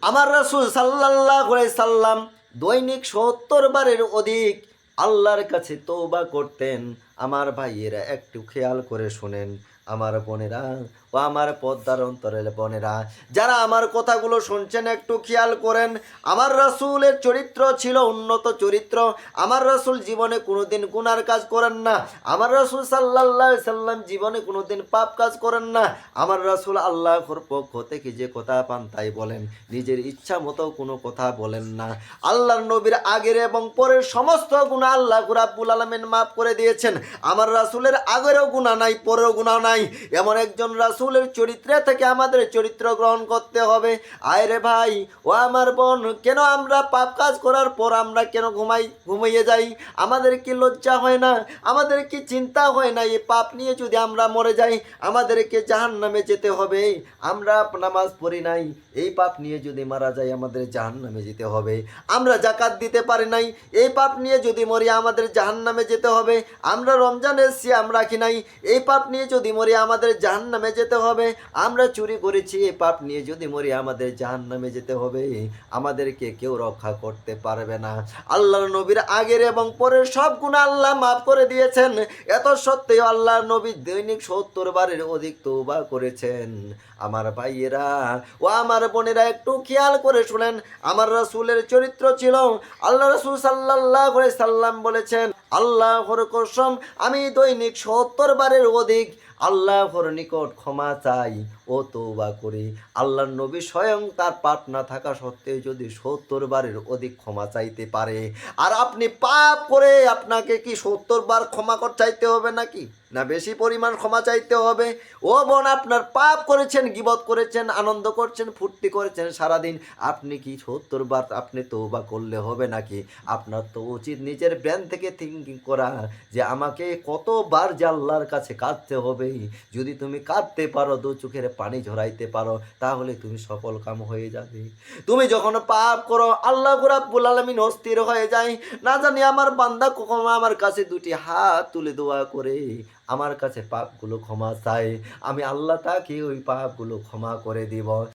আমার রাসূল সাল্লাল্লাহু আলাইহি সাল্লাম দৈনিক ৭০ বারের অধিক আল্লাহর কাছে তওবা করতেন। আমার ভাইয়েরা একটু খেয়াল করে শোনেন, আমার বোনেরা ও আমার পর্দার অন্তরের বোনেরা, যারা আমার কথাগুলো শুনছেন একটু খেয়াল করেন। আমার রাসূলের চরিত্র ছিল উন্নত চরিত্র। আমার রাসূল জীবনে কোনোদিন গুনার কাজ করেন না। আমার রাসূল সাল্লাল্লাহু আলাইহি সাল্লাম জীবনে কোনোদিন পাপ কাজ করেন না। আমার রাসূল আল্লাহর পক্ষ থেকে যে কথা পান তাই বলেন, নিজের ইচ্ছা মতো কোনো কথা বলেন না। আল্লাহর নবীর আগের এবং পরের সমস্ত গুনাহ আল্লাহ রাব্বুল আলামিন মাফ করে দিয়েছেন। আমার রাসূলের আগেরও গুনাহ নাই, পরেও গুনাহ নাই। এমন একজন রাসূলের চরিত্রে থেকে আমাদের চরিত্র গ্রহণ করতে হবে। আয় রে ভাই ও আমার বোন, কেন আমরা পাপ কাজ করার পর আমরা কেন ঘুমিয়ে যাই? আমাদের কি লজ্জা হয় না? আমাদের কি চিন্তা হয় না এই পাপ নিয়ে যদি আমরা মরে যাই আমাদেরকে জাহান্নামে যেতে হবে? আমরা নামাজ পড়ি নাই, এই পাপ নিয়ে যদি মারা যায় আমাদের জাহান্নামে যেতে হবে। আমরা যাকাত দিতে পারি নাই, এই পাপ নিয়ে যদি মরি আমাদের জাহান্নামে যেতে হবে। আমরা রমজানের সিয়াম রাখি নাই, এই পাপ নিয়ে যদি মরি আমাদের জাহান্নামে যেতে হবে। আমরা চুরি করেছি, এই পাপ নিয়ে যদি মরি আমাদের জাহান্নামে যেতে হবে। আমাদেরকে কেউ রক্ষা করতে পারবে না। আল্লাহর নবীর আগের এবং পরের সব গুনাহ আল্লাহ মাফ করে দিয়েছেন। এত সত্ত্বেও আল্লাহর নবী দৈনিক ৭০ বারের অধিক তওবা করেছেন। আমার ভাইয়েরা ও আমার বোনেরা একটু খেয়াল করে শুনেন, আমার রাসূলের চরিত্র ছিল, আল্লাহ রাসূল সাল্লাল্লাহু আলাইহি সাল্লাম বলেছেন, আল্লাহর কসম আমি দৈনিক ৭০ বারের অধিক আল্লাহর নিকট ক্ষমা চাই ও তওবা করি। আল্লাহর নবী স্বয়ং তার পাপ না থাকা সত্ত্বেও যদি ৭০ বারের অধিক ক্ষমা চাইতে পারে, আর আপনি পাপ করে আপনাকে কি ৭০ বার ক্ষমা চাইতে হবে নাকি? না বেশি পরিমাণ ক্ষমা চাইতে হবে? ও বোন, আপনার পাপ করেছেন, গীবত করেছেন, আনন্দ করছেন, ফুর্তি করেছেন সারাদিন, আপনি কি ৭০ বার আপনি তওবা করলে হবে নাকি? আপনার তো উচিত নিজের ব্রেন থেকে থিঙ্কিং করা যে আমাকে কতবার যে আল্লাহর কাছে কাঁদতে হবে। যদি তুমি কাঁদতে পারো, দু চোখের পানি ঝরাইতে পারো, তাহলে তুমি সফল কাম হয়ে যাবে। তুমি যখন পাপ করো আল্লাহ রাব্বুল আলামিন অস্থির হয়ে যায়। না জানি আমার বান্দা কখনো আমার কাছে দুটি হাত তুলে দোয়া করে আমার কাছে পাপগুলো ক্ষমা চায়, আমি আল্লাহ তাকে ওই পাপগুলো ক্ষমা করে দিব।